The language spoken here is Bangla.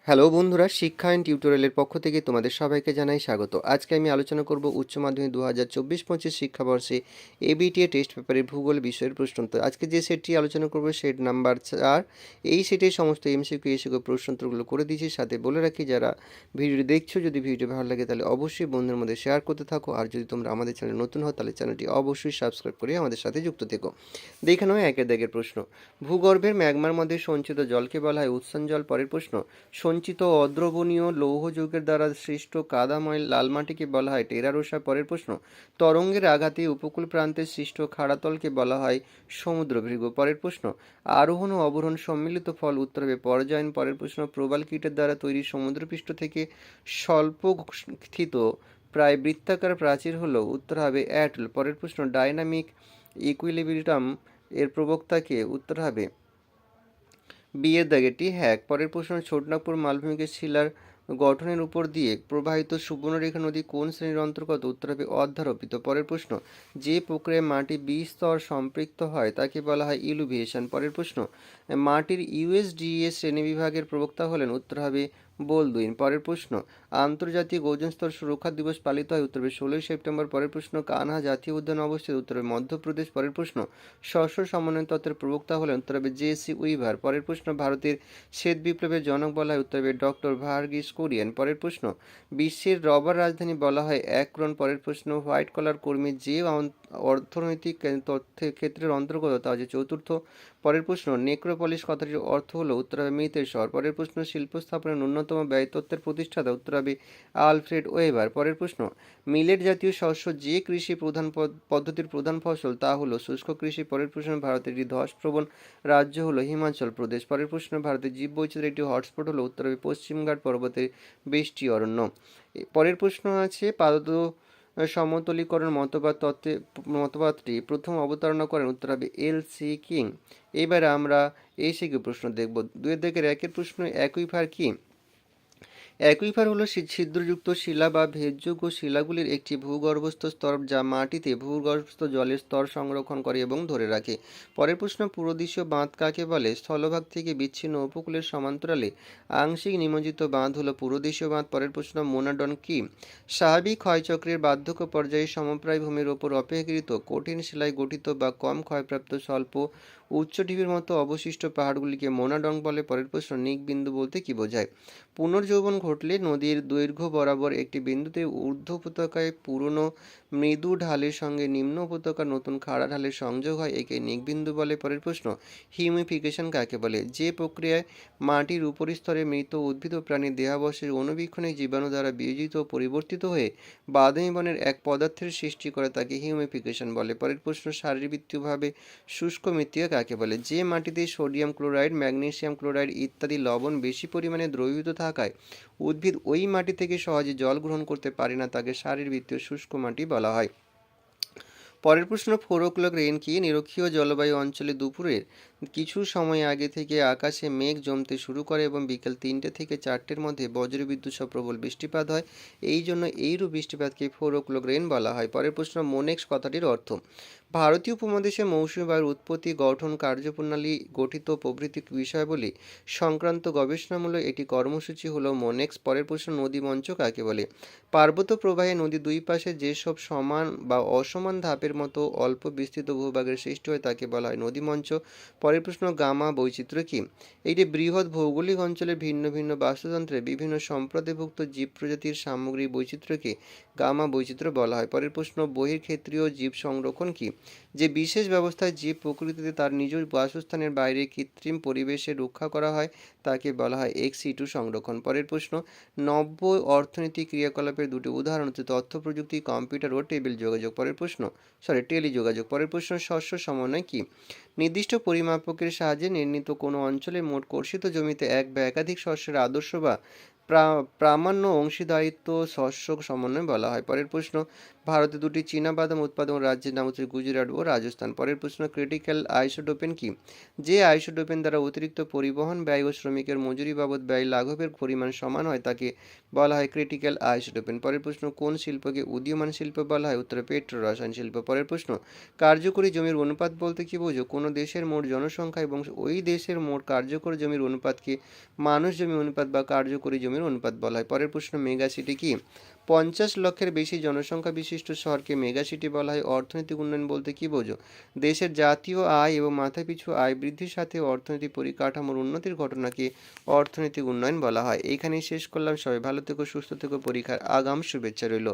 হ্যালো বন্ধুরা, শিক্ষা অ্যান্ড টিউটোরিয়ালের পক্ষ থেকে তোমাদের সবাইকে জানাই স্বাগত। আজকে আমি আলোচনা করব উচ্চ মাধ্যমিক 2024-25 শিক্ষাবর্ষে এবিটিএ টেস্ট পেপারের ভূগোল বিষয়ের প্রশ্নোত্তর। আজকে যে সেটটি আলোচনা করব সেট নাম্বার 4। এই সেটের সমস্ত এমসিকিউ এসিকিউ প্রশ্নোত্তরগুলো করে দিয়েছি। সাথে বলে রাখি, যারা ভিডিওটি দেখছো, যদি ভিডিওটি ভালো লাগে তাহলে অবশ্যই বন্ধুদের মধ্যে শেয়ার করতে থাকো। আর যদি তোমরা আমাদের চ্যানেল নতুন হও তাহলে চ্যানেলটি অবশ্যই সাবস্ক্রাইব করে আমাদের সাথে যুক্ত থেকো। দেখে নয় একের দাগের প্রশ্ন। ভূগর্ভের ম্যাগমার মধ্যে সঞ্চিত জলকে বলা হয় উৎসান জল। পরের প্রশ্ন। সঞ্চিত অদ্রবণীয় লৌহ যৌগের দ্বারা সৃষ্ট কাদাময় লাল মাটিকে বলা হয় টেরারোসা। পরের প্রশ্ন। তরঙ্গের আঘাতে উপকূল প্রান্তে সৃষ্ট খাড়াতলকে বলা হয় সমুদ্রভৃঙ্গ। পরের প্রশ্ন। আরোহণ ও অবরোহণ সম্মিলিত ফল উত্তর হবে পর্যায়ন। পরের প্রশ্ন। প্রবাল কীটের দ্বারা তৈরি সমুদ্রপৃষ্ঠ থেকে স্বল্প স্থিত প্রায় বৃত্তাকার প্রাচীর হলো উত্তর হবে অ্যাটল। পরের প্রশ্ন। ডাইনামিক ইকুইলিব্রিয়াম এর প্রবক্তাকে উত্তর হবে বিয়ের দাগেটি হ্যাক। পরের প্রশ্ন। ছোটনাগপুর মালভূমিকে শিলার গঠনের উপর দিয়ে প্রবাহিত সুবর্ণরেখা নদী কোন শ্রেণীর অন্তর্গত উত্তর হবে অধ্যারোপিত। পরের প্রশ্ন। যে প্রক্রিয়ায় মাটি বিস্তর সম্পৃক্ত হয় তাকে বলা হয় ইলুভিয়েশন। পরের প্রশ্ন। মাটির ইউএসডিএ শ্রেণীবিভাগের প্রবক্তা হলেন উত্তর হবে বোলদুইন। পরের প্রশ্ন। আন্তর্জাতিক ওজোন স্তর সুরক্ষা দিবস পালিত হয় উত্তর হবে 16ই সেপ্টেম্বর। পরের প্রশ্ন। কানহা জাতীয় উদ্যান অবস্থিত উত্তর হবে মধ্যপ্রদেশ। পরের প্রশ্ন। শস্য সমন্বয় তত্ত্বের প্রবক্তা হলেন উত্তর হবে জে.সি. উইভার। পরের প্রশ্ন। ভারতের শ্বেত বিপ্লবের জনক বলা হয় উত্তর হবে ডক্টর ভার্গিস কুরিয়েন। পরের প্রশ্ন। বিশ্বের রবার রাজধানী বলা হয় অ্যাক্রন। পরের প্রশ্ন। হোয়াইট কলার কর্মী যে অর্থনৈতিক তথ্যের ক্ষেত্রের অন্তর্গত তা হচ্ছে চতুর্থ। পরের প্রশ্ন। নেক্রোপলিস কথাটির অর্থ হলো উত্তর হবে মৃতের শহর। পরের প্রশ্ন। শিল্প স্থাপনের ন্যূনতম ব্যয় তত্ত্বের প্রতিষ্ঠাতা উত্তর হবে আলফ্রেড ওয়েবার। পরের প্রশ্ন। মিলেট জাতীয় শস্য যে কৃষি প্রধান পদ্ধতির প্রধান ফসল তা হলো শুষ্ক কৃষি। পরের প্রশ্ন। ভারতের একটি ধসপ্রবণ রাজ্য হলো হিমাচল প্রদেশ। পরের প্রশ্ন। ভারতের জীববৈচিত্র্যের একটি হটস্পট হলো উত্তর হবে পশ্চিমঘাট পর্বতের বৃষ্টি অরণ্য। পরের প্রশ্ন আছে পাদ সমতলীকরণ মতবাদটি প্রথম অবতারণা করেন উত্তর হবে এল.সি. কিং। এবারে আমরা এই শিখে প্রশ্ন দেখব। 2-1 প্রশ্ন। অ্যাকুইফার কি? অ্যাকুইফার হলো ছিদ্রযুক্ত শিলা বা ভেদযোগ্য শিলাগুলির একটি ভূগর্ভস্থ স্তর যা মাটিতে ভূগর্ভস্থ জলের স্তর সংরক্ষণ করে এবং ধরে রাখে। পরের প্রশ্ন। পুরোদেশীয় বাঁধ কাকে বলে? স্থলভাগ থেকে বিচ্ছিন্ন উপকূলের সমান্তরালে আংশিক নিমজ্জিত বাঁধ হলো পুরোদেশীয় বাঁধ। পরের প্রশ্ন। মোনাডন কি? স্বাভাবিক ক্ষয়চক্রের বার্ধক্য পর্যায়ে সমপ্রায় ভূমির ওপর অপেক্ষাকৃত কঠিন শিলায় গঠিত বা কম ক্ষয়প্রাপ্ত স্বল্প উচ্চ ঢিবির মতো অবশিষ্ট পাহাড়গুলিকে মোনাডং বলে। পরের প্রশ্ন। নিকবিন্দু বলতে কি বোঝায়? পুনর্যৌবন ঘটলে নদীর দৈর্ঘ্য বরাবর একটি বিন্দুতে ঊর্ধ্ব উপত্যকায় পুরনো মৃদু ঢালের সঙ্গে নিম্ন উপত্যকার নতুন খাড়া ঢালের সংযোগ হয়, একে নিকবিন্দু বলে। পরের প্রশ্ন। হিউমিফিকেশন কাকে বলে? যে প্রক্রিয়ায় মাটির উপরিস্তরে মৃত উদ্ভিদ ও প্রাণীর দেহাবশেষ অণুবীক্ষণিক জীবাণু দ্বারা বিয়োজিত ও পরিবর্তিত হয়ে বাদামি বর্ণের এক পদার্থের সৃষ্টি করে তাকে হিউমিফিকেশন বলে। পরের প্রশ্ন। শারীরবৃত্তীয়ভাবে শুষ্ক মৃত্তিকা কাকে বলে? যে মাটিতে সোডিয়াম ক্লোরাইড, ম্যাগনেসিয়াম ক্লোরাইড ইত্যাদি লবণ বেশি পরিমাণে দ্রবীভূত থাকায় উদ্ভিদ ওই মাটি থেকে সহজে জল গ্রহণ করতে পারে না তাকে শারীরবৃত্তীয় শুষ্ক মাটি বলা হয়। পরের প্রশ্ন। 4 o'clock রেইন কি? নিরক্ষীয় জলবায়ু অঞ্চলে দুপুরের কিছু সময় আগে থেকে আকাশে মেঘ জমতে শুরু করে এবং বিকেল 3টে থেকে 4টের মধ্যে বজ্রবিদ্যুৎ সহ প্রবল বৃষ্টিপাত হয়। এই জন্য এইরূপ বৃষ্টিপাতকে 4 o'clock রেইন বলা হয়। পরের প্রশ্ন। মোনেক্স কথাটির অর্থ? ভারতীয় উপমহাদেশে মৌসুমী বায়ুর উৎপত্তি, গঠন, কার্যপ্রণালী, গঠিত প্রভৃতি বিষয়াবলী সংক্রান্ত গবেষণামূলক একটি কর্মসূচি হলো মোনেক্স। পরের প্রশ্ন। নদীমঞ্চ কাকে বলে? পার্বত্য প্রবাহে নদীর দুই পাশে যেসব সমান বা অসমান ধাপের মতো অল্প বিস্তৃত ভূভাগের সৃষ্টি হয় তাকে বলা হয় নদীমঞ্চ। পরের প্রশ্ন। গামা বৈচিত্র্য কি? একটি বৃহৎ ভৌগোলিক অঞ্চলের ভিন্ন ভিন্ন বাস্তুতন্ত্রের বিভিন্ন সম্প্রদায়ভুক্ত জীব প্রজাতির সামগ্রিক বৈচিত্র্যকে গামা বৈচিত্র্য বলা হয়। পরের প্রশ্ন। বহির্ক্ষেত্রীয় জীব সংরক্ষণ কি? যে বিশেষ ব্যবস্থায় জীব প্রকৃতিতে তার নিজ বাসস্থানের বাইরে কৃত্রিম পরিবেশে রক্ষা করা হয় তাকে বলা হয় এক্স-সিটু সংরক্ষণ। পরের প্রশ্ন। নব্য অর্থনৈতিক ক্রিয়াকলাপের দুটি উদাহরণ হচ্ছে তথ্য প্রযুক্তি, কম্পিউটার ও টেবিল যোগাযোগ। পরের প্রশ্ন। টেলিযোগাযোগ। পরের প্রশ্ন। শস্য সমন্বয় কি? নির্দিষ্ট পরিমাপকের সাহায্যে নির্ণীত কোনো অঞ্চলের মোট কর্ষিত জমিতে এক বা একাধিক শস্যের আদর্শ বা প্রামাণ্য অংশীদারিত্ব শস্য সমন্বয় বলা হয়। পরের প্রশ্ন, ভারতে দুটি চীনাবাদাম উৎপাদন রাজ্যের নাম হচ্ছে গুজরাট ও রাজস্থান। পরের প্রশ্ন, ক্রিটিক্যাল আইসোটোপেন কি? যে আইসোটোপেন দ্বারা অতিরিক্ত পরিবহন ব্যয় ও শ্রমিকের মজুরি বাবদ ব্যয় লাঘবের পরিমাণ সমান হয় তাকে বলা হয় ক্রিটিক্যাল আইসোটোপেন। পরের প্রশ্ন, কোন শিল্পকে উদীয়মান শিল্প বলা হয়? উত্তরে পেট্রো রসায়ন শিল্প। পরের প্রশ্ন, কার্যকরী জমির অনুপাত বলতে কি বোঝো? কোনো দেশের মোট জনসংখ্যা এবং ওই দেশের মোট কার্যকর জমির অনুপাতকে মানুষ জমি অনুপাত বা কার্যকরী জমির অনুপাত বলা হয়। পরের প্রশ্ন, মেগাসিটি কি? 50 লক্ষের বেশি জনসংখ্যা বিশিষ্ট শহরকে মেগাসিটি বলা হয়। অর্থনৈতিক উন্নয়ন বলতে কি বোঝো? দেশের জাতীয় আয় এবং মাথাপিছু আয় বৃদ্ধির সাথে অর্থনৈতিক পরিকাঠামোর উন্নতির ঘটনাকে অর্থনৈতিক উন্নয়ন বলা হয়। এইখানেই শেষ করলাম। সবাই ভালো থেকো, সুস্থ থেকো, পরীক্ষার আগাম শুভেচ্ছা রইল।